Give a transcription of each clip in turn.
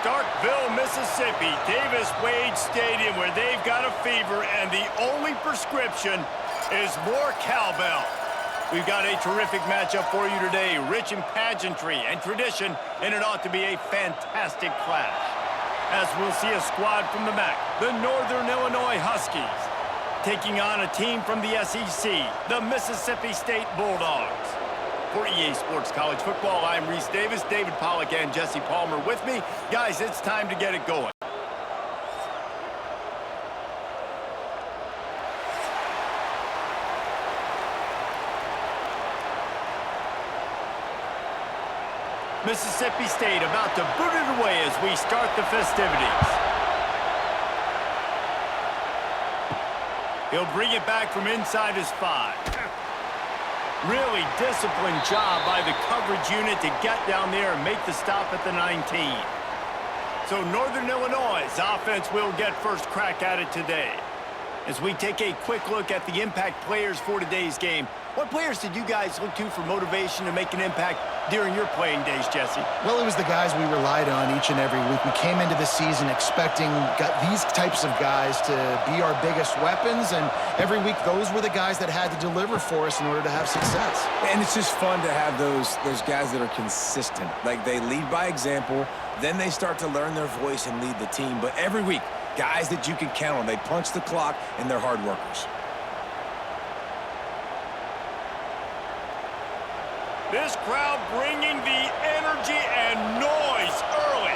Starkville, Mississippi, Davis Wade Stadium, where they've got a fever, and the only prescription is more cowbell. We've got a terrific matchup for you today, rich in pageantry and tradition, and it ought to be a fantastic clash. As we'll see a squad from the MAC, the Northern Illinois Huskies, taking on a team from the SEC, the Mississippi State Bulldogs. For EA Sports College Football, I'm Reese Davis, David Pollack, and Jesse Palmer with me. Guys, it's time to get it going. Mississippi State about to boot it away as we start the festivities. He'll bring it back from inside his 5. Really disciplined job by the coverage unit to get down there and make the stop at the 19. So Northern Illinois' offense will get first crack at it today. As we take a quick look at the impact players for today's game, what players did you guys look to for motivation to make an impact during your playing days, Jesse? Well, it was the guys we relied on each and every week. We came into the season expecting these types of guys to be our biggest weapons, and every week those were the guys that had to deliver for us in order to have success. And it's just fun to have those guys that are consistent. Like, they lead by example, then they start to learn their voice and lead the team. But every week, guys that you can count on. They punch the clock, and they're hard workers. This crowd bringing the energy and noise early.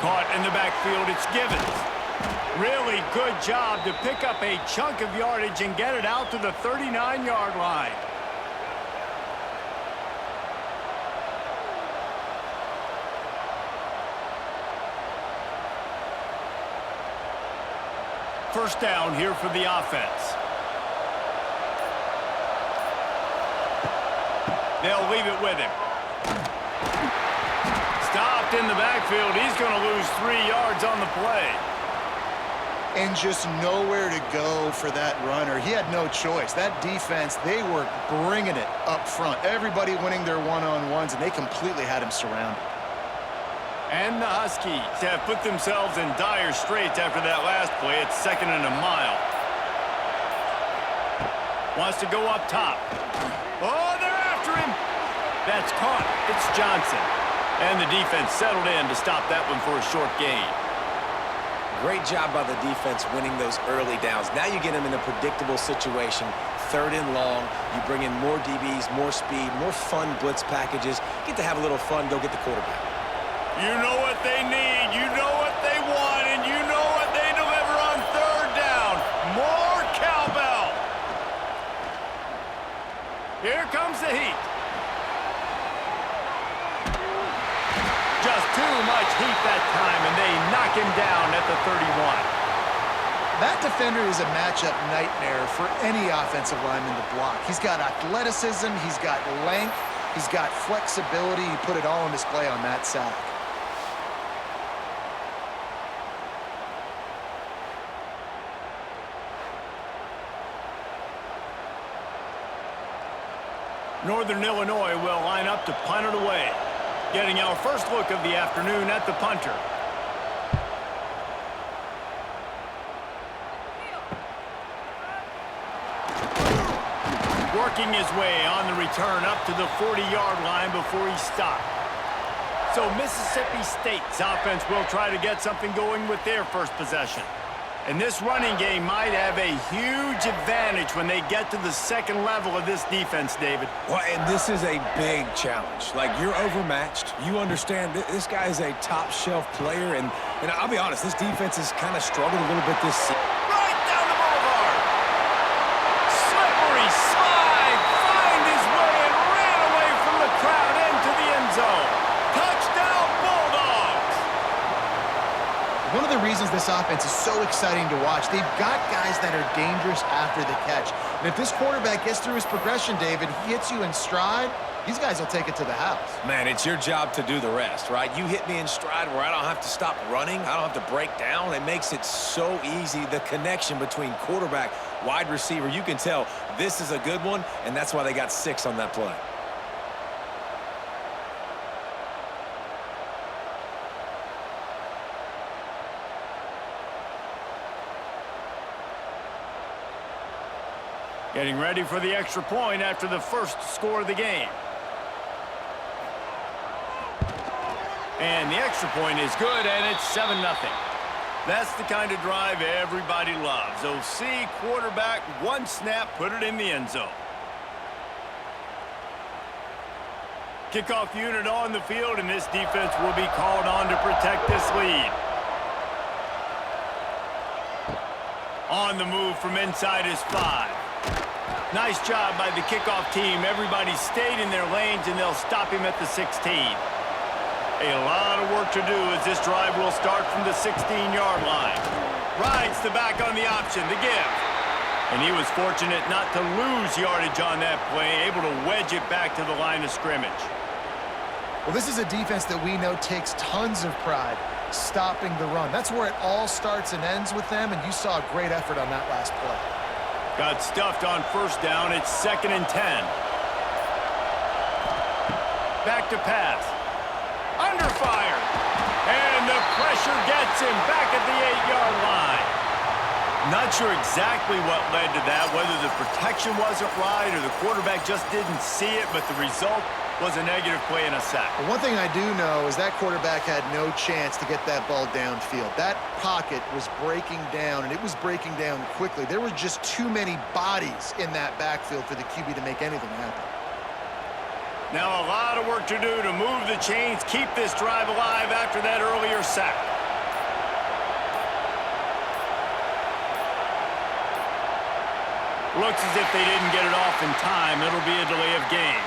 Caught in the backfield, it's Givens. Really good job to pick up a chunk of yardage and get it out to the 39-yard line. First down here for the offense. They'll leave it with him. Stopped in the backfield. He's going to lose 3 yards on the play. And just nowhere to go for that runner. He had no choice. That defense, they were bringing it up front. Everybody winning their one-on-ones, and they completely had him surrounded. And the Huskies have put themselves in dire straits after that last play. It's 2nd and a mile. Wants to go up top. Oh, they're after him. That's caught. It's Johnson. And the defense settled in to stop that one for a short gain. Great job by the defense winning those early downs. Now you get them in a predictable situation. 3rd and long. You bring in more DBs, more speed, more fun blitz packages. Get to have a little fun. Go get the quarterback. You know what they need, you know what they want, and you know what they deliver on 3rd down. More cowbell. Here comes the heat. Just too much heat that time, and they knock him down at the 31. That defender is a matchup nightmare for any offensive lineman to block. He's got athleticism, he's got length, he's got flexibility. He put it all on display on that sack. Northern Illinois will line up to punt it away. Getting our first look of the afternoon at the punter. Working his way on the return up to the 40-yard line before he stopped. So Mississippi State's offense will try to get something going with their first possession. And this running game might have a huge advantage when they get to the 2nd level of this defense, David. Well, and this is a big challenge. Like, you're overmatched. You understand this guy is a top-shelf player, and I'll be honest, this defense has kind of struggled a little bit this season. Right down the boulevard. Slippery slide. Find his way and ran away from the crowd into the end zone. Touchdown, Bulldogs. One of the reasons this offense is so exciting to watch, they've got guys that are dangerous after the catch. And if this quarterback gets through his progression, David, he hits you in stride, these guys will take it to the house. Man, it's your job to do the rest, right? You hit me in stride where I don't have to stop running. I don't have to break down. It makes it so easy, the connection between quarterback, wide receiver. You can tell this is a good one, and that's why they got 6 on that play. Getting ready for the extra point after the first score of the game. And the extra point is good, and it's 7-0. That's the kind of drive everybody loves. OC, quarterback, one snap, put it in the end zone. Kickoff unit on the field, and this defense will be called on to protect this lead. On the move from inside is 5. Nice job by the kickoff team. Everybody stayed in their lanes, and they'll stop him at the 16. A lot of work to do as this drive will start from the 16-yard line. Rides the back on the option, the give. And he was fortunate not to lose yardage on that play, able to wedge it back to the line of scrimmage. Well, this is a defense that we know takes tons of pride stopping the run. That's where it all starts and ends with them, and you saw a great effort on that last play. Got stuffed on first down. It's 2nd and 10. Back to pass. Under fire. And the pressure gets him back at the 8-yard line. Not sure exactly what led to that, whether the protection wasn't right or the quarterback just didn't see it, but the result was a negative play and a sack. But one thing I do know is that quarterback had no chance to get that ball downfield. That pocket was breaking down, and it was breaking down quickly. There were just too many bodies in that backfield for the QB to make anything happen. Now a lot of work to do to move the chains, keep this drive alive after that earlier sack. Looks as if they didn't get it off in time. It'll be a delay of game.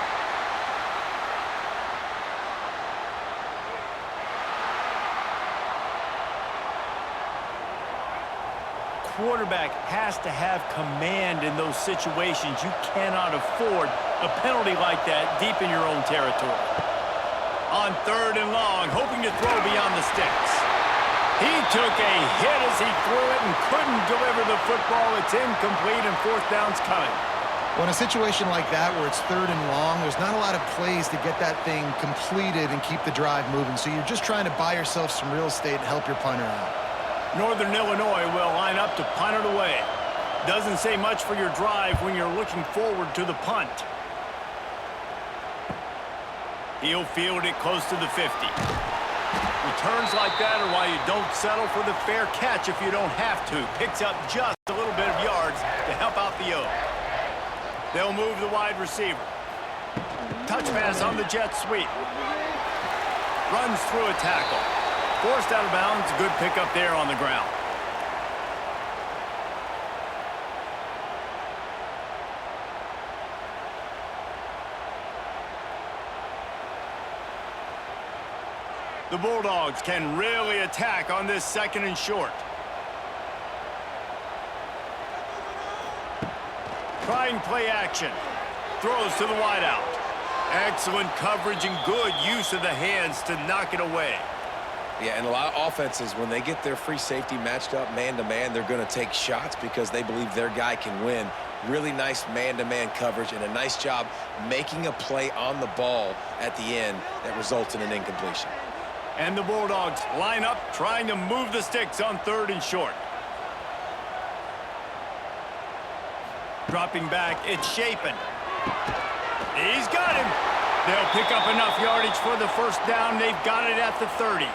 Quarterback has to have command in those situations. You cannot afford a penalty like that deep in your own territory. On 3rd and long, hoping to throw beyond the sticks. He took a hit as he threw it and couldn't deliver the football. It's incomplete, and 4th down's coming. Well, in a situation like that where it's 3rd and long, there's not a lot of plays to get that thing completed and keep the drive moving. So you're just trying to buy yourself some real estate and help your punter out. Northern Illinois will line up to punt it away. Doesn't say much for your drive when you're looking forward to the punt. He'll field it close to the 50. Returns like that are why you don't settle for the fair catch if you don't have to. Picks up just a little bit of yards to help out the O. They'll move the wide receiver. Touch pass on the jet sweep. Runs through a tackle. Forced out of bounds, good pickup there on the ground. The Bulldogs can really attack on this 2nd and short. Trying play action. Throws to the wideout. Excellent coverage and good use of the hands to knock it away. Yeah, and a lot of offenses, when they get their free safety matched up man-to-man, they're going to take shots because they believe their guy can win. Really nice man-to-man coverage and a nice job making a play on the ball at the end that results in an incompletion. And the Bulldogs line up, trying to move the sticks on 3rd and short. Dropping back, it's Shapen. He's got him. They'll pick up enough yardage for the 1st down. They've got it at the 30.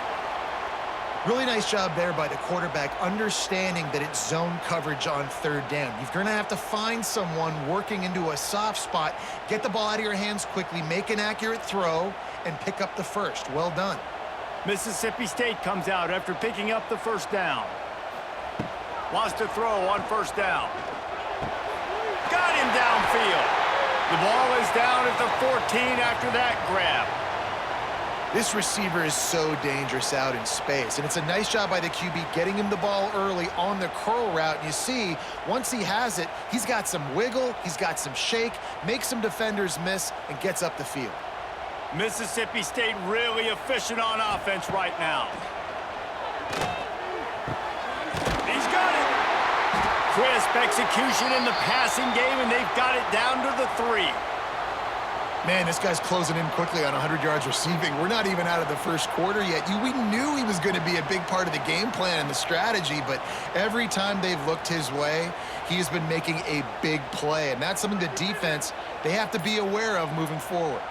Really nice job there by the quarterback, understanding that it's zone coverage on 3rd down. You're going to have to find someone working into a soft spot, get the ball out of your hands quickly, make an accurate throw, and pick up the 1st. Well done. Mississippi State comes out after picking up the 1st down. Wants to throw on 1st down. Got him downfield. The ball is down at the 14 after that grab. This receiver is so dangerous out in space, and it's a nice job by the QB getting him the ball early on the curl route. And you see, once he has it, he's got some wiggle, he's got some shake, makes some defenders miss, and gets up the field. Mississippi State really efficient on offense right now. He's got it. Crisp execution in the passing game, and they've got it down to the 3. Man, this guy's closing in quickly on 100 yards receiving. We're not even out of the first quarter yet. We knew he was going to be a big part of the game plan and the strategy, but every time they've looked his way, he has been making a big play, and that's something the defense, they have to be aware of moving forward.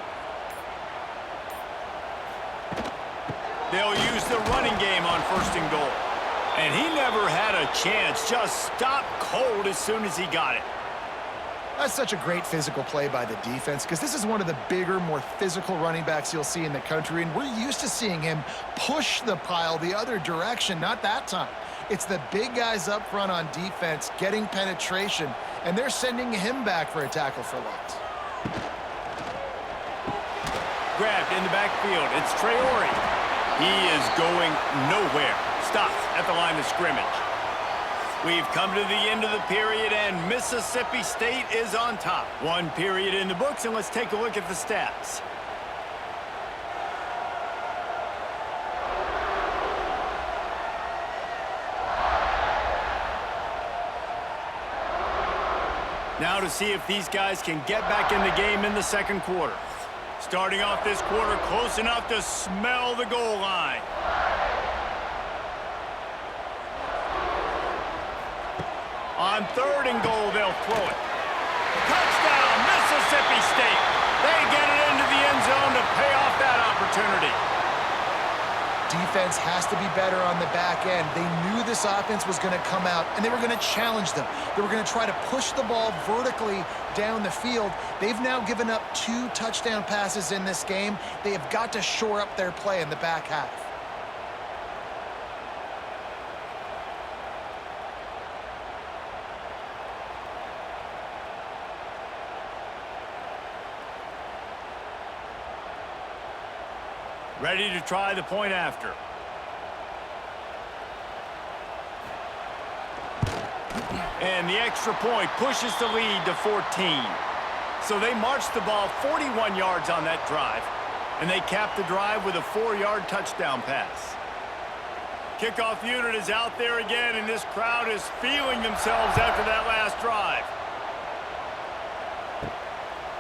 They'll use the running game on 1st and goal. And he never had a chance, just stopped cold as soon as he got it. That's such a great physical play by the defense because this is one of the bigger, more physical running backs you'll see in the country, and we're used to seeing him push the pile the other direction. Not that time. It's the big guys up front on defense getting penetration, and they're sending him back for a tackle for loss. Grabbed in the backfield. It's Traore. He is going nowhere. Stops at the line of scrimmage. We've come to the end of the period, and Mississippi State is on top. 1 period in the books, and let's take a look at the stats. Now to see if these guys can get back in the game in the 2nd quarter. Starting off this quarter close enough to smell the goal line. On 3rd and goal, they'll throw it. Touchdown, Mississippi State. They get it into the end zone to pay off that opportunity. Defense has to be better on the back end. They knew this offense was going to come out, and they were going to challenge them. They were going to try to push the ball vertically down the field. They've now given up 2 touchdown passes in this game. They have got to shore up their play in the back half. Ready to try the point after. And the extra point pushes the lead to 14. So they marched the ball 41 yards on that drive, and they capped the drive with a 4-yard touchdown pass. Kickoff unit is out there again, and this crowd is feeling themselves after that last drive.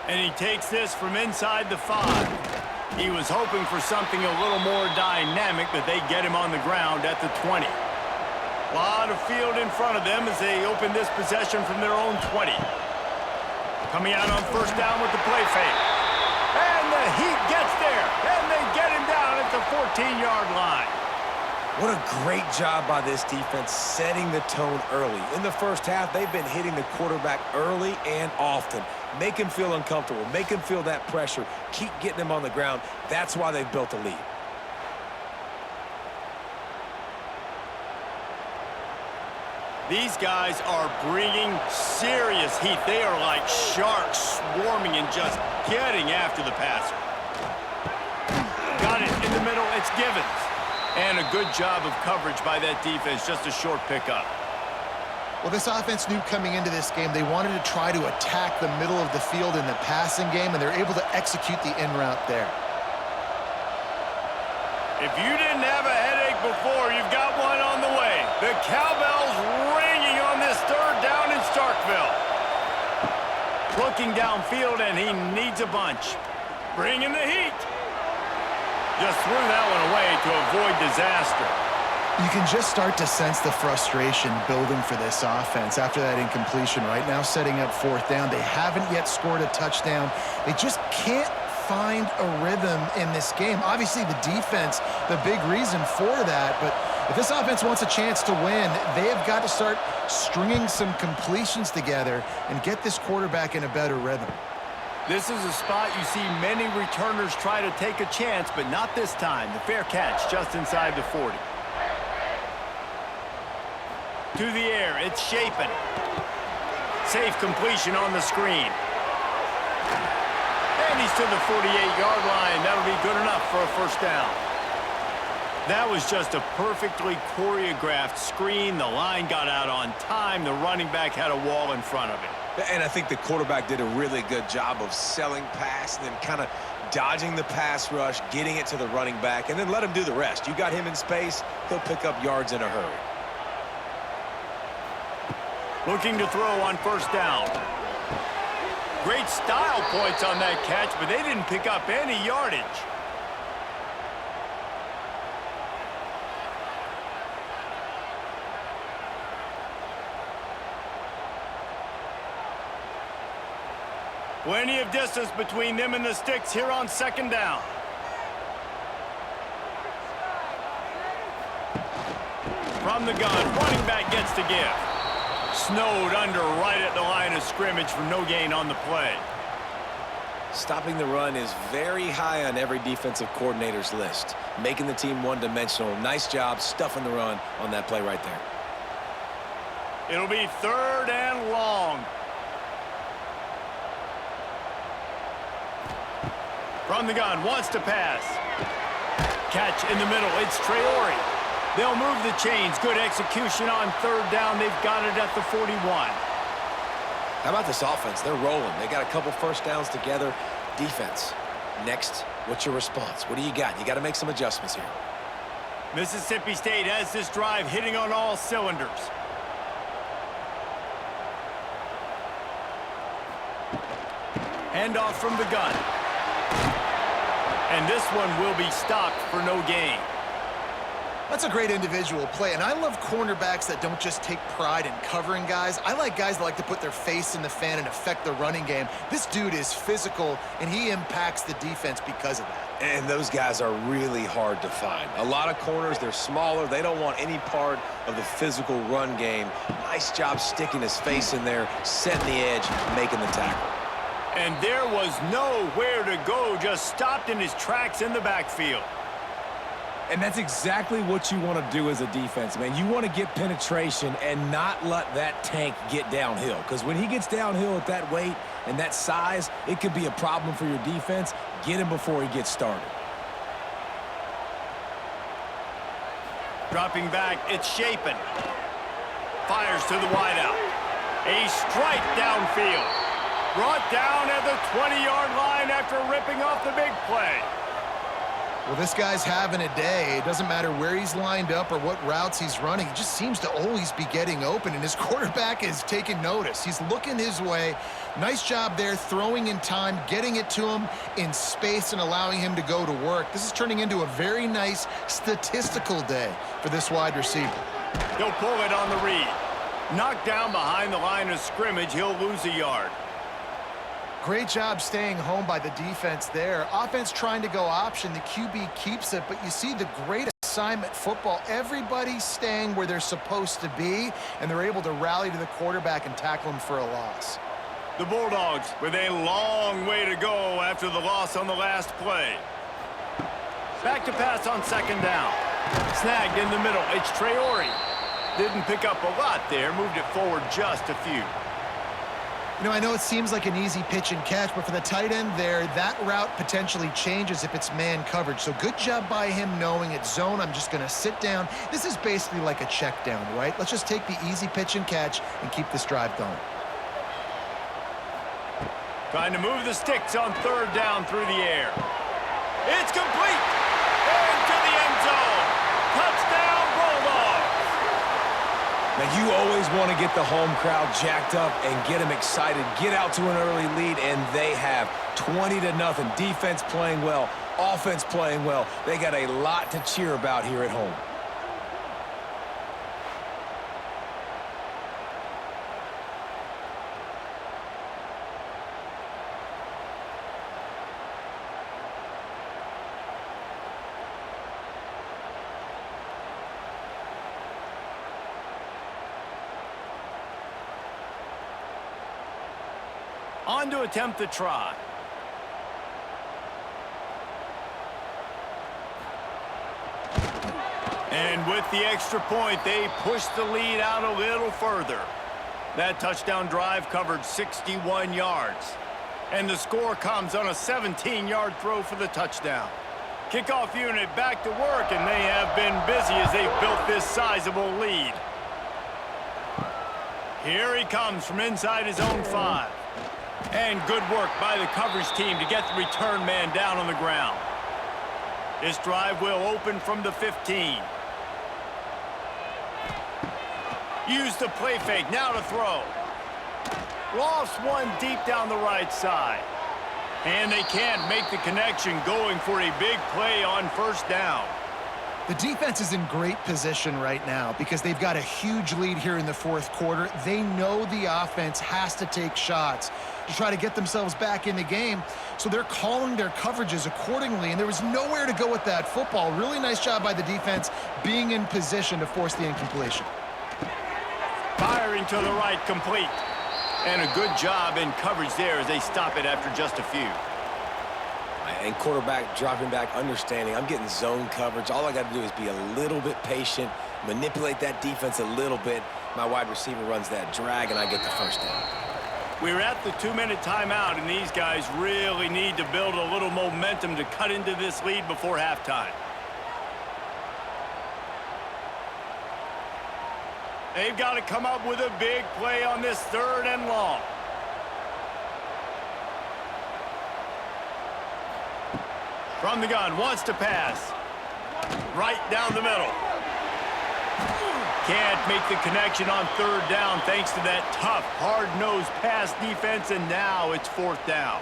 And he takes this from inside the 5. He was hoping for something a little more dynamic, but they get him on the ground at the 20. A lot of field in front of them as they open this possession from their own 20. Coming out on 1st down with the play fake. And the Heat gets there, and they get him down at the 14-yard line. What a great job by this defense setting the tone early. In the first half, they've been hitting the quarterback early and often. Make him feel uncomfortable. Make him feel that pressure. Keep getting him on the ground. That's why they've built a lead. These guys are bringing serious heat. They are like sharks swarming and just getting after the passer. Got it in the middle. It's Givens. And a good job of coverage by that defense. Just a short pickup. Well, this offense knew coming into this game they wanted to try to attack the middle of the field in the passing game, and they're able to execute the in route there. If you didn't have a headache before, you've got one on the way. The cowbell's ringing on this 3rd down in Starkville. Looking downfield, and he needs a bunch. Bringing the heat. Just threw that one away to avoid disaster. You can just start to sense the frustration building for this offense after that incompletion. Right now, setting up 4th down. They haven't yet scored a touchdown. They just can't find a rhythm in this game. Obviously, the defense, the big reason for that. But if this offense wants a chance to win, they have got to start stringing some completions together and get this quarterback in a better rhythm. This is a spot you see many returners try to take a chance, but not this time. The fair catch just inside the 40. To the air, it's Shapen. Safe completion on the screen. And he's to the 48-yard line. That'll be good enough for a 1st down. That was just a perfectly choreographed screen. The line got out on time. The running back had a wall in front of it. And I think the quarterback did a really good job of selling pass and then kind of dodging the pass rush, getting it to the running back, and then let him do the rest. You got him in space, he'll pick up yards in a hurry. Looking to throw on 1st down. Great style points on that catch, but they didn't pick up any yardage. Plenty of distance between them and the sticks here on second down. From the gun, running back gets to give. Snowed under right at the line of scrimmage for no gain on the play. Stopping the run is very high on every defensive coordinator's list. Making the team one-dimensional. Nice job stuffing the run on that play right there. It'll be 3rd and long. From the gun, wants to pass. Catch in the middle, it's Traore. They'll move the chains. Good execution on 3rd down. They've got it at the 41. How about this offense? They're rolling. They got a couple first downs together. Defense. Next, what's your response? What do you got? You got to make some adjustments here. Mississippi State has this drive hitting on all cylinders. Handoff from the gun. And this one will be stopped for no gain. That's a great individual play, and I love cornerbacks that don't just take pride in covering guys. I like guys that like to put their face in the fan and affect the running game. This dude is physical, and he impacts the defense because of that. And those guys are really hard to find. A lot of corners, they're smaller. They don't want any part of the physical run game. Nice job sticking his face in there, setting the edge, making the tackle. And there was nowhere to go, just stopped in his tracks in the backfield. And that's exactly what you want to do as a defense, man. You want to get penetration and not let that tank get downhill. Because when he gets downhill at that weight and that size, it could be a problem for your defense. Get him before he gets started. Dropping back, it's Shapen. Fires to the wideout. A strike downfield. Brought down at the 20-yard line after ripping off the big play. Well, this guy's having a day. It doesn't matter where he's lined up or what routes he's running. He just seems to always be getting open, and his quarterback is taking notice. He's looking his way. Nice job there, throwing in time, getting it to him in space and allowing him to go to work. This is turning into a very nice statistical day for this wide receiver. He'll pull it on the read. Knocked down behind the line of scrimmage, he'll lose a yard. Great job staying home by the defense there. Offense trying to go option. The QB keeps it, but you see the great assignment football. Everybody's staying where they're supposed to be, and they're able to rally to the quarterback and tackle him for a loss. The Bulldogs with a long way to go after the loss on the last play. Back to pass on second down. Snagged in the middle. It's Traore. Didn't pick up a lot there. Moved it forward just a few. You know, I know it seems like an easy pitch and catch, but for the tight end there, that route potentially changes if it's man coverage. So good job by him knowing it's zone. I'm just going to sit down. This is basically like a check down, right? Let's just take the easy pitch and catch and keep this drive going. Trying to move the sticks on 3rd down through the air. It's complete. Into the end zone. Touchdown, Bulldogs. Now, you always want to get the home crowd jacked up and get them excited. Get out to an early lead, and they have 20-0. Defense playing well, offense playing well. They got a lot to cheer about here at home. On to attempt the try. And with the extra point, they push the lead out a little further. That touchdown drive covered 61 yards. And the score comes on a 17-yard throw for the touchdown. Kickoff unit back to work, and they have been busy as they've built this sizable lead. Here he comes from inside his own 5. And good work by the coverage team to get the return man down on the ground. This drive will open from the 15. Use the play fake, now to throw. Lost one deep down the right side. And they can't make the connection going for a big play on first down. The defense is in great position right now because they've got a huge lead here in the fourth quarter. They know the offense has to take shots to try to get themselves back in the game, so they're calling their coverages accordingly, and there was nowhere to go with that football. Really nice job by the defense being in position to force the incompletion. Firing to the right, complete. And a good job in coverage there as they stop it after just a few. And quarterback dropping back, understanding I'm getting zone coverage. All I got to do is be a little bit patient, manipulate that defense a little bit. My wide receiver runs that drag, and I get the first down. We're at the 2-minute timeout, and these guys really need to build a little momentum to cut into this lead before halftime. They've got to come up with a big play on this 3rd and long. From the gun, wants to pass. Right down the middle. Can't make the connection on 3rd down thanks to that tough, hard-nosed pass defense, and now it's 4th down.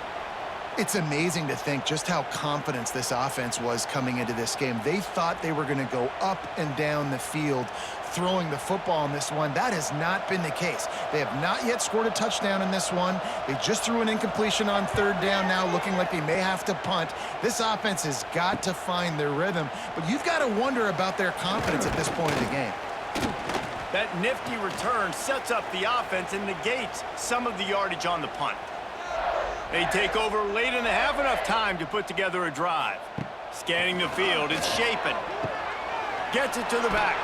It's amazing to think just how confident this offense was coming into this game. They thought they were going to go up and down the field throwing the football in this one. That has not been the case. They have not yet scored a touchdown in this one. They just threw an incompletion on 3rd down now, looking like they may have to punt. This offense has got to find their rhythm, but you've got to wonder about their confidence at this point in the game. That nifty return sets up the offense and negates some of the yardage on the punt. They take over late in the half, enough time to put together a drive. Scanning the field, it's Shapen. Gets it to the back.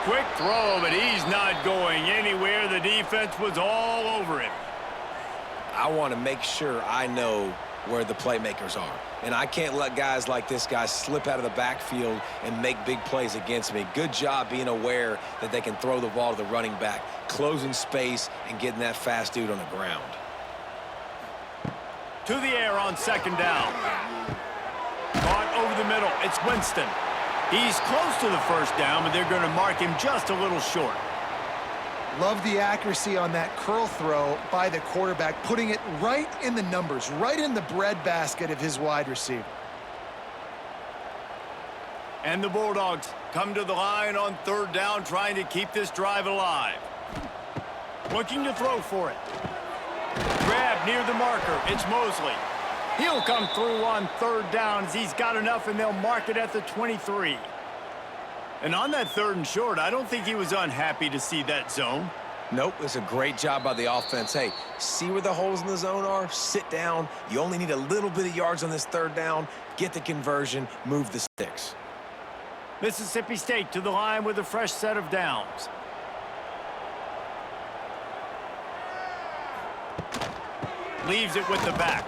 Quick throw, but he's not going anywhere. The defense was all over him. I want to make sure I know where the playmakers are. And I can't let guys like this guy slip out of the backfield and make big plays against me. Good job being aware that they can throw the ball to the running back, closing space, and getting that fast dude on the ground. To the air on 2nd down. Caught over the middle. It's Winston. He's close to the first down, but they're going to mark him just a little short. Love the accuracy on that curl throw by the quarterback, putting it right in the numbers, right in the breadbasket of his wide receiver. And the Bulldogs come to the line on 3rd down, trying to keep this drive alive. Looking to throw for it. Grab near the marker. It's Mosley. He'll come through on 3rd down as he's got enough, and they'll mark it at the 23. And on that 3rd and short, I don't think he was unhappy to see that zone. Nope, it's a great job by the offense. Hey, see where the holes in the zone are? Sit down. You only need a little bit of yards on this 3rd down. Get the conversion. Move the sticks. Mississippi State to the line with a fresh set of downs. Leaves it with the back.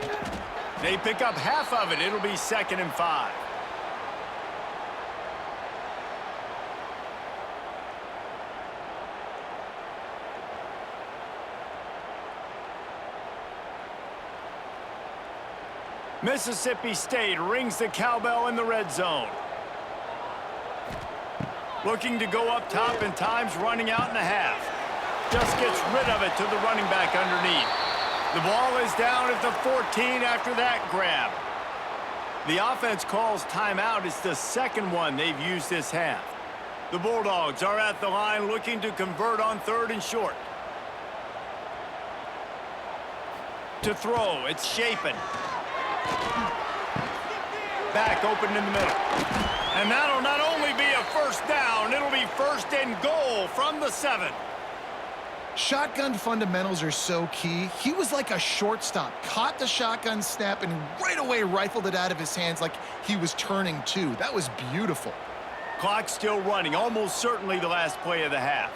They pick up half of it. It'll be 2nd and 5. Mississippi State rings the cowbell in the red zone. Looking to go up top, and time's running out in a half. Just gets rid of it to the running back underneath. The ball is down at the 14 after that grab. The offense calls timeout. It's the 2nd one they've used this half. The Bulldogs are at the line looking to convert on 3rd and short. To throw, it's Shapen. Back open in the middle. And that'll not only be a first down, it'll be 1st and goal from the 7. Shotgun fundamentals are so key. He was like a shortstop, caught the shotgun snap and right away rifled it out of his hands like he was turning two. That was beautiful. Clock still running, almost certainly the last play of the half.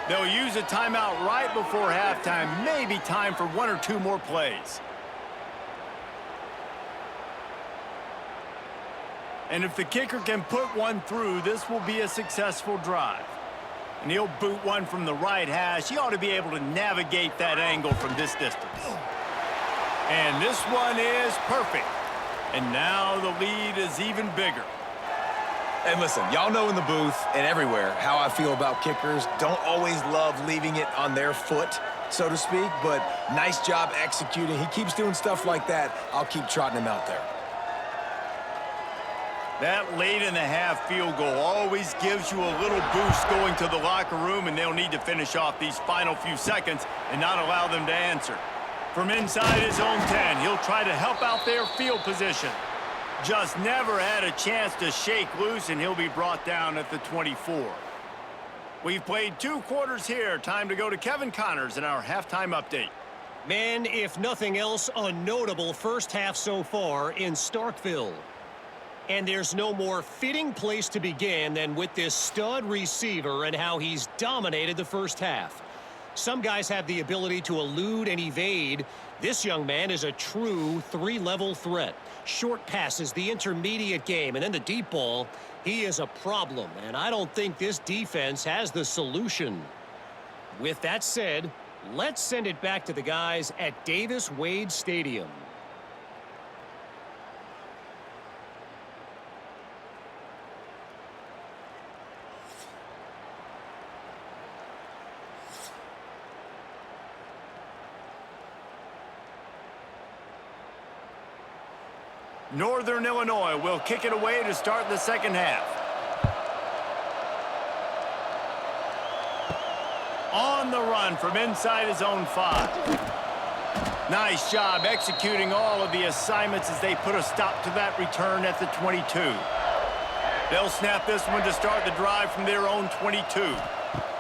They'll use a timeout right before halftime, maybe time for 1 or 2 more plays. And if the kicker can put one through, this will be a successful drive. And he'll boot one from the right hash. He ought to be able to navigate that angle from this distance. And this one is perfect. And now the lead is even bigger. And listen, y'all know in the booth and everywhere how I feel about kickers. Don't always love leaving it on their foot. so to speak, but nice job executing. He keeps doing stuff like that. I'll keep trotting him out there. That late-in-the-half field goal always gives you a little boost going to the locker room, and they'll need to finish off these final few seconds and not allow them to answer. From inside his own 10, he'll try to help out their field position. Just never had a chance to shake loose, and he'll be brought down at the 24. We've played 2 quarters here. Time to go to Kevin Connors in our halftime update. Man, if nothing else, a notable first half so far in Starkville. And there's no more fitting place to begin than with this stud receiver and how he's dominated the first half. Some guys have the ability to elude and evade. This young man is a true 3-level threat. Short passes, the intermediate game, and then the deep ball. He is a problem, and I don't think this defense has the solution. With that said, let's send it back to the guys at Davis-Wade Stadium. Northern Illinois will kick it away to start the second half. On the run from inside his own 5. Nice job executing all of the assignments as they put a stop to that return at the 22. They'll snap this one to start the drive from their own 22.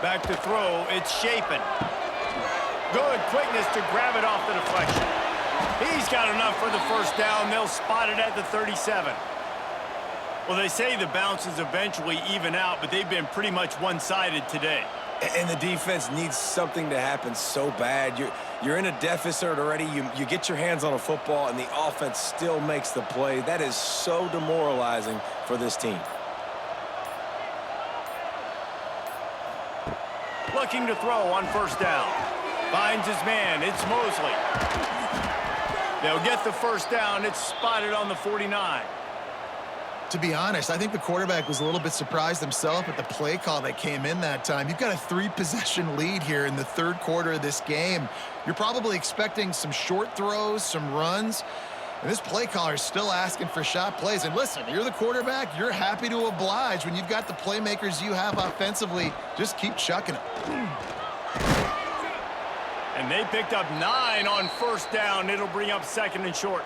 Back to throw, it's Shapen. Good quickness to grab it off the deflection. He's got enough for the first down. They'll spot it at the 37. Well, they say the bounces eventually even out, but they've been pretty much one-sided today. And the defense needs something to happen so bad. You're in a deficit already. You get your hands on a football, and the offense still makes the play. That is so demoralizing for this team. Looking to throw on first down. Finds his man. It's Mosley. They'll get the first down. It's spotted on the 49. To be honest, I think the quarterback was a little bit surprised himself at the play call that came in that time. You've got a 3-possession lead here in the third quarter of this game. You're probably expecting some short throws, some runs, and this play caller is still asking for shot plays. And listen, you're the quarterback. You're happy to oblige when you've got the playmakers you have offensively. Just keep chucking them. And they picked up 9 on first down. It'll bring up second and short.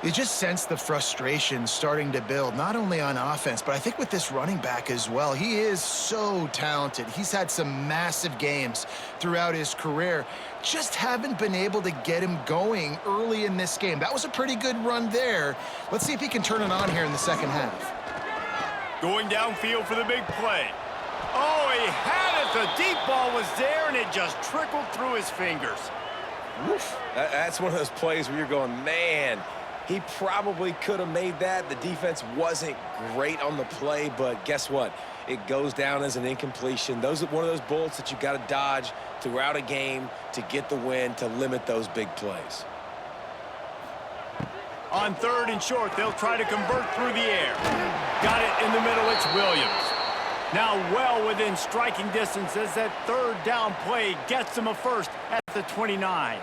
You just sense the frustration starting to build, not only on offense, but I think with this running back as well. He is so talented. He's had some massive games throughout his career. Just haven't been able to get him going early in this game. That was a pretty good run there. Let's see if he can turn it on here in the second half. Going downfield for the big play. Oh, he had it. The deep ball was there, and it just trickled through his fingers. Woof. That's one of those plays where you're going, man, he probably could have made that. The defense wasn't great on the play, but guess what? It goes down as an incompletion. Those are one of those bullets that you got to dodge throughout a game to get the win, to limit those big plays. On third and short, they'll try to convert through the air. Got it in the middle. It's Williams. Now well within striking distance as that third down play gets them a first at the 29.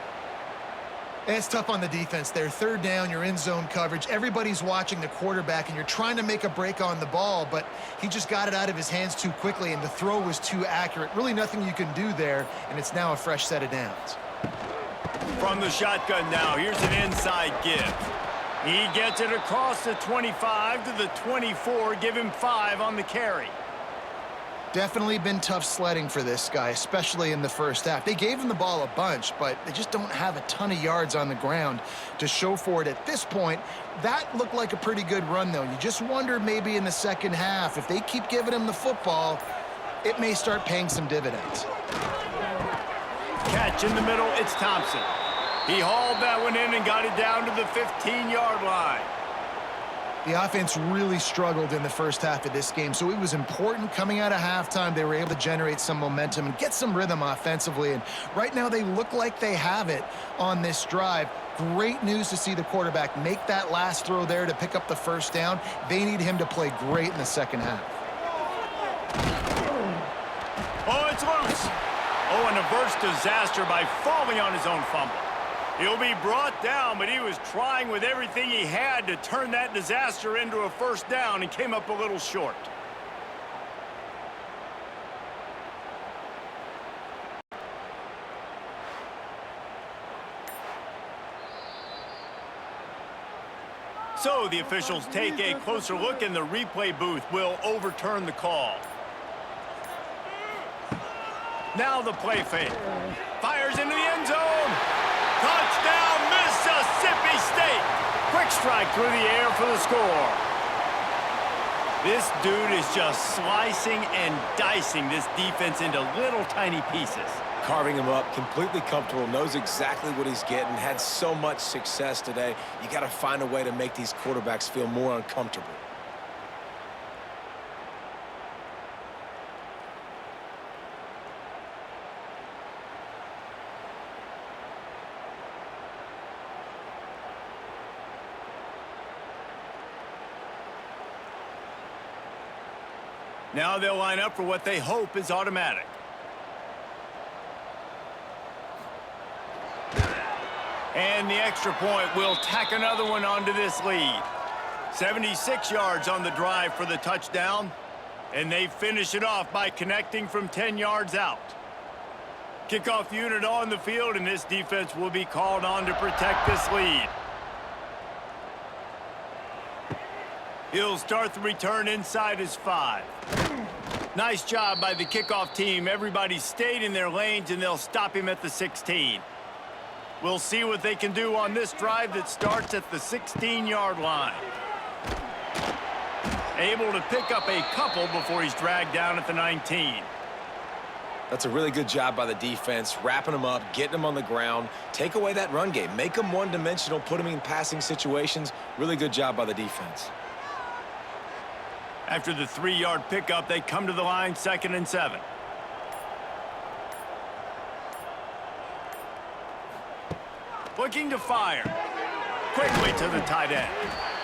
And it's tough on the defense there. Third down, you're in zone coverage. Everybody's watching the quarterback, and you're trying to make a break on the ball, but he just got it out of his hands too quickly, and the throw was too accurate. Really nothing you can do there, and it's now a fresh set of downs. From the shotgun now, here's an inside give. He gets it across the 25 to the 24. Give him 5 on the carry. Definitely been tough sledding for this guy, especially in the first half. They gave him the ball a bunch, but they just don't have a ton of yards on the ground to show for it at this point. That looked like a pretty good run, though. You just wonder maybe in the second half, if they keep giving him the football, it may start paying some dividends. Catch in the middle, it's Thompson. He hauled that one in and got it down to the 15-yard line. The offense really struggled in the first half of this game, so it was important coming out of halftime. They were able to generate some momentum and get some rhythm offensively, and right now they look like they have it on this drive. Great news to see the quarterback make that last throw there to pick up the first down. They need him to play great in the second half. Oh, it's loose. Oh, and averts disaster by falling on his own fumble. He'll be brought down, but he was trying with everything he had to turn that disaster into a first down and came up a little short. So the officials take a closer look, and the replay booth will overturn the call. Now the play fake. Fires into the end zone. Touchdown, Mississippi State. Quick strike through the air for the score. This dude is just slicing and dicing this defense into little tiny pieces. Carving him up, completely comfortable, knows exactly what he's getting, had so much success today. You got to find a way to make these quarterbacks feel more uncomfortable. Now they'll line up for what they hope is automatic. And the extra point will tack another one onto this lead. 76 yards on the drive for the touchdown. And they finish it off by connecting from 10 yards out. Kickoff unit on the field, and this defense will be called on to protect this lead. He'll start the return inside his 5. Nice job by the kickoff team. Everybody stayed in their lanes, and they'll stop him at the 16. We'll see what they can do on this drive that starts at the 16-yard line. Able to pick up a couple before he's dragged down at the 19. That's a really good job by the defense, wrapping them up, getting them on the ground, take away that run game, make them one-dimensional, put them in passing situations. Really good job by the defense. After the 3-yard pickup, they come to the line, 2nd and 7. Looking to fire. Quickly to the tight end.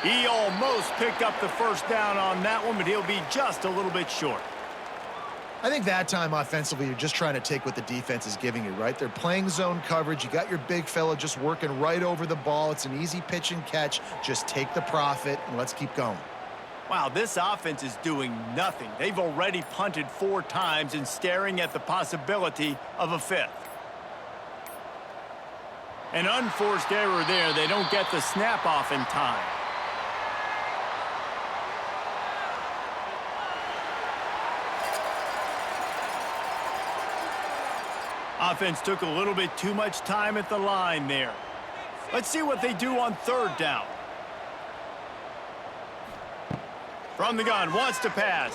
He almost picked up the first down on that one, but he'll be just a little bit short. I think that time offensively, you're just trying to take what the defense is giving you, right? They're playing zone coverage. You got your big fella just working right over the ball. It's an easy pitch and catch. Just take the profit, and let's keep going. Wow, this offense is doing nothing. They've already punted 4 times and staring at the possibility of a 5th. An unforced error there. They don't get the snap off in time. Offense took a little bit too much time at the line there. Let's see what they do on 3rd down. From the gun, wants to pass.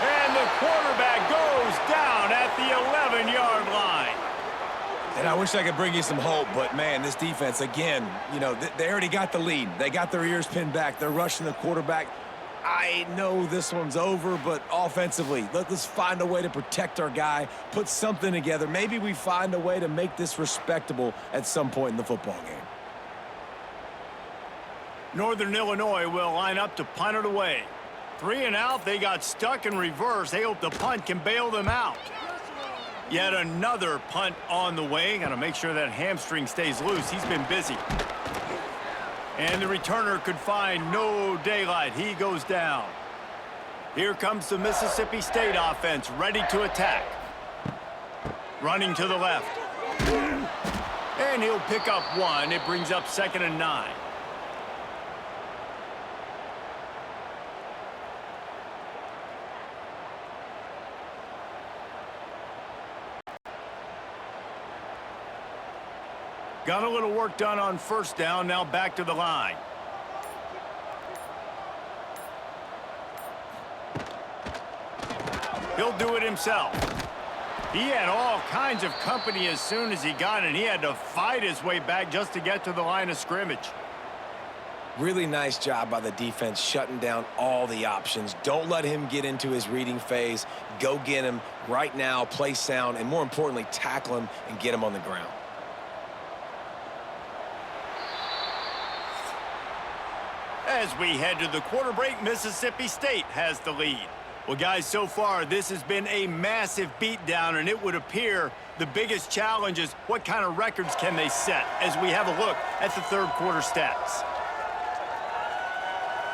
And the quarterback goes down at the 11-yard line. And I wish I could bring you some hope, but, man, this defense, again, you know, they already got the lead. They got their ears pinned back. They're rushing the quarterback. I know this one's over, but offensively, let's find a way to protect our guy, put something together. Maybe we find a way to make this respectable at some point in the football game. Northern Illinois will line up to punt it away. 3 and out, they got stuck in reverse. They hope the punt can bail them out. Yet another punt on the way. Got to make sure that hamstring stays loose. He's been busy. And the returner could find no daylight. He goes down. Here comes the Mississippi State offense, ready to attack. Running to the left. And he'll pick up 1. It brings up 2nd and 9. Got a little work done on 1st down, now back to the line. He'll do it himself. He had all kinds of company as soon as he got it. He had to fight his way back just to get to the line of scrimmage. Really nice job by the defense shutting down all the options. Don't let him get into his reading phase. Go get him right now, play sound, and more importantly, tackle him and get him on the ground. As we head to the quarter break, Mississippi State has the lead. Well, guys, so far, this has been a massive beatdown, and it would appear the biggest challenge is what kind of records can they set as we have a look at the third quarter stats.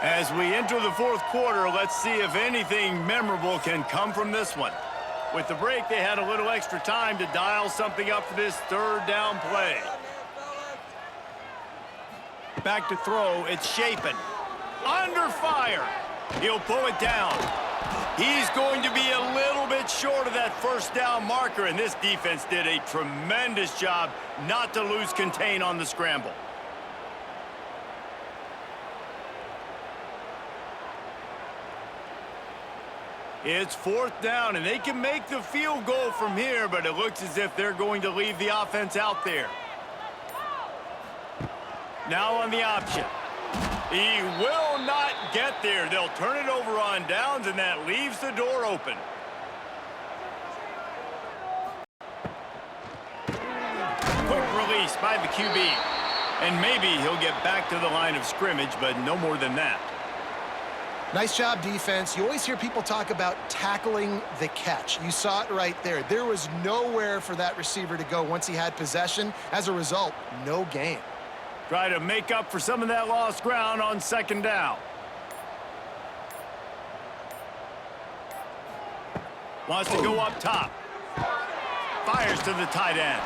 As we enter the fourth quarter, let's see if anything memorable can come from this one. With the break, they had a little extra time to dial something up for this third down play. Back to throw, it's Shapen. Under fire. He'll pull it down. He's going to be a little bit short of that first down marker, and this defense did a tremendous job not to lose contain on the scramble. It's fourth down, and they can make the field goal from here, but it looks as if they're going to leave the offense out there. Now on the option. He will not get there. They'll turn it over on downs, and that leaves the door open. Quick release by the QB. And maybe he'll get back to the line of scrimmage, but no more than that. Nice job, defense. You always hear people talk about tackling the catch. You saw it right there. There was nowhere for that receiver to go once he had possession. As a result, no gain. Try to make up for some of that lost ground on second down. Wants to go up top. Fires to the tight end.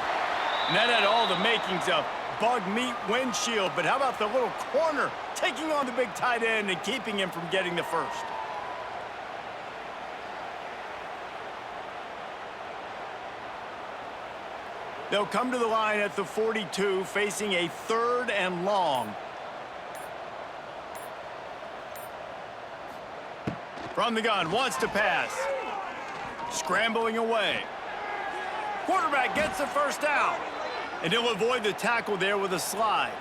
And that had all the makings of bug meat windshield, but how about the little corner taking on the big tight end and keeping him from getting the first? They'll come to the line at the 42, facing a third and long. From the gun, wants to pass. Scrambling away. Quarterback gets the first down. And he'll avoid the tackle there with a slide.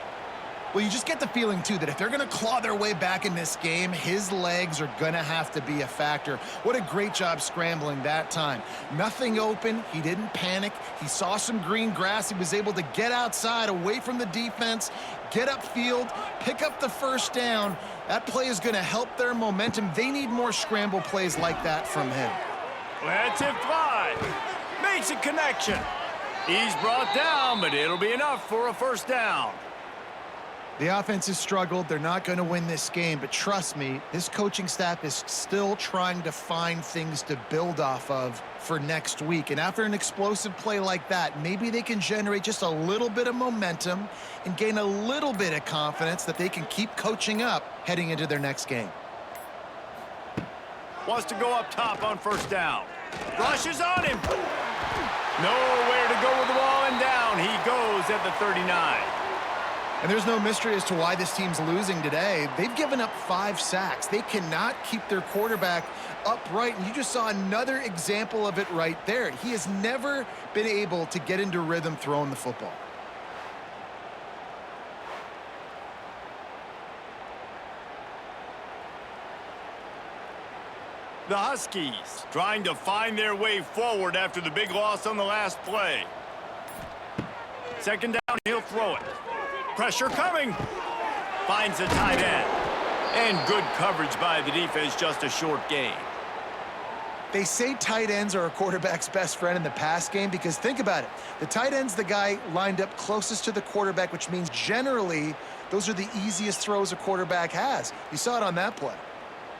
Well, you just get the feeling, too, that if they're going to claw their way back in this game, his legs are going to have to be a factor. What a great job scrambling that time. Nothing open. He didn't panic. He saw some green grass. He was able to get outside, away from the defense, get upfield, pick up the first down. That play is going to help their momentum. They need more scramble plays like that from him. Lets it fly. Makes a connection. He's brought down, but it'll be enough for a first down. The offense has struggled. They're not going to win this game, but trust me, this coaching staff is still trying to find things to build off of for next week. And after an explosive play like that, maybe they can generate just a little bit of momentum and gain a little bit of confidence that they can keep coaching up heading into their next game. Wants to go up top on first down. Rushes on him. Nowhere to go with the ball, and down he goes at the 39. And there's no mystery as to why this team's losing today. They've given up 5 sacks. They cannot keep their quarterback upright, and you just saw another example of it right there. He has never been able to get into rhythm throwing the football. The Huskies trying to find their way forward after the big loss on the last play. Second down, he'll throw it. Pressure coming. Finds the tight end. And good coverage by the defense, just a short gain. They say tight ends are a quarterback's best friend in the pass game because think about it. The tight end's the guy lined up closest to the quarterback, which means generally those are the easiest throws a quarterback has. You saw it on that play.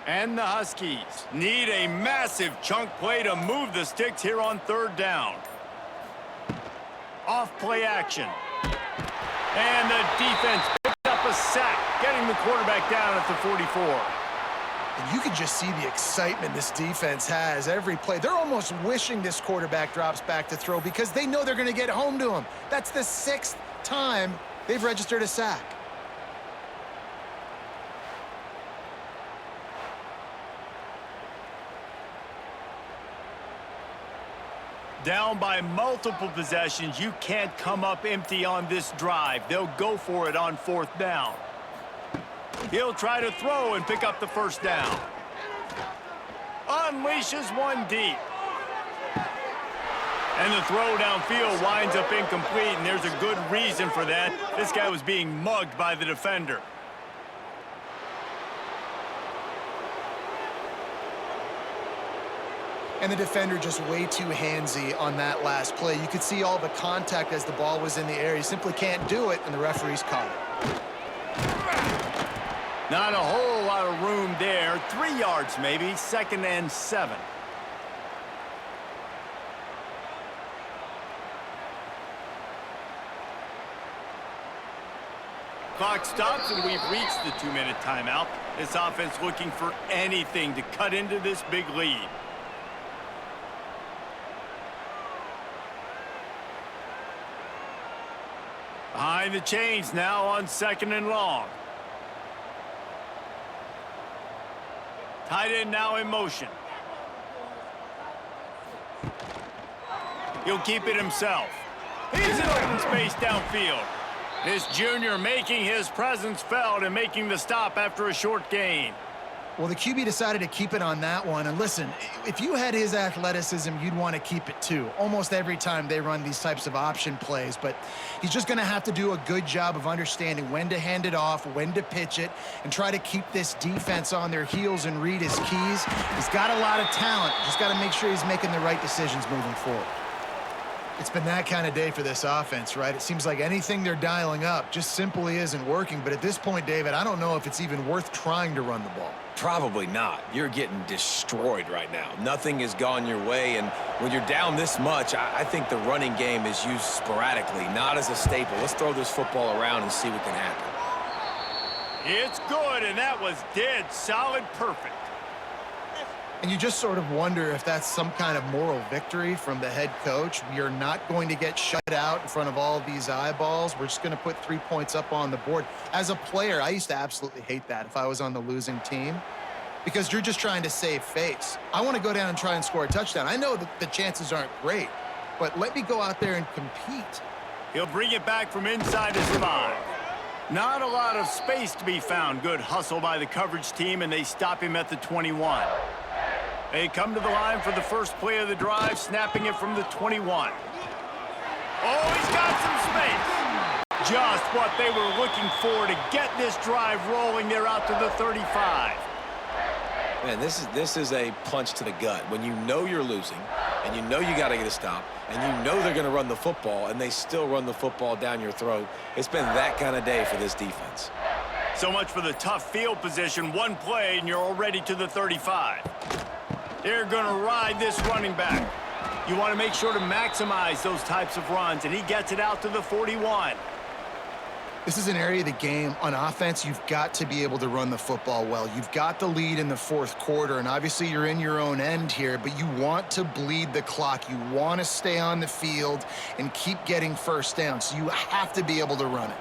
And the Huskies need a massive chunk play to move the sticks here on third down. Off play action. And the defense picked up a sack, getting the quarterback down at the 44. And you can just see the excitement this defense has every play. They're almost wishing this quarterback drops back to throw because they know they're going to get home to him. That's the 6th time they've registered a sack. Down by multiple possessions, you can't come up empty on this drive. They'll go for it on fourth down. He'll try to throw and pick up the first down. Unleashes one deep. And the throw downfield winds up incomplete, and there's a good reason for that. This guy was being mugged by the defender. And the defender just way too handsy on that last play. You could see all the contact as the ball was in the air. He simply can't do it, and the referee's caught it. Not a whole lot of room there. 3 yards maybe, 2nd and 7. Clock stops, and we've reached the 2-minute timeout. This offense looking for anything to cut into this big lead. Behind the chains now on 2nd and long. Tight end now in motion. He'll keep it himself. He's in open space downfield. This junior making his presence felt and making the stop after a short gain. Well, the QB decided to keep it on that one. And listen, if you had his athleticism, you'd want to keep it too. Almost every time they run these types of option plays. But he's just going to have to do a good job of understanding when to hand it off, when to pitch it, and try to keep this defense on their heels and read his keys. He's got a lot of talent. Just got to make sure he's making the right decisions moving forward. It's been that kind of day for this offense, right? It seems like anything they're dialing up just simply isn't working. But at this point, David, I don't know if it's even worth trying to run the ball. Probably not. You're getting destroyed right now. Nothing has gone your way, and when you're down this much, I think the running game is used sporadically, not as a staple. Let's throw this football around and see what can happen. It's good, and that was dead solid perfect. And you just sort of wonder if that's some kind of moral victory from the head coach. We are not going to get shut out in front of all of these eyeballs. We're just going to put 3 points up on the board. As a player, I used to absolutely hate that if I was on the losing team, because you're just trying to save face. I want to go down and try and score a touchdown. I know that the chances aren't great, but let me go out there and compete. He'll bring it back from inside his 5. Not a lot of space to be found. Good hustle by the coverage team, and they stop him at the 21. They come to the line for the first play of the drive, snapping it from the 21. Oh, he's got some space. Just what they were looking for to get this drive rolling. They're out to the 35. Man, this is a punch to the gut. When you know you're losing, and you know you got to get a stop, and you know they're going to run the football, and they still run the football down your throat. It's been that kind of day for this defense. So much for the tough field position. One play, and you're already to the 35. They're going to ride this running back. You want to make sure to maximize those types of runs, and he gets it out to the 41. This is an area of the game on offense. You've got to be able to run the football well. You've got the lead in the 4th quarter, and obviously you're in your own end here, but you want to bleed the clock. You want to stay on the field and keep getting first down, so you have to be able to run it.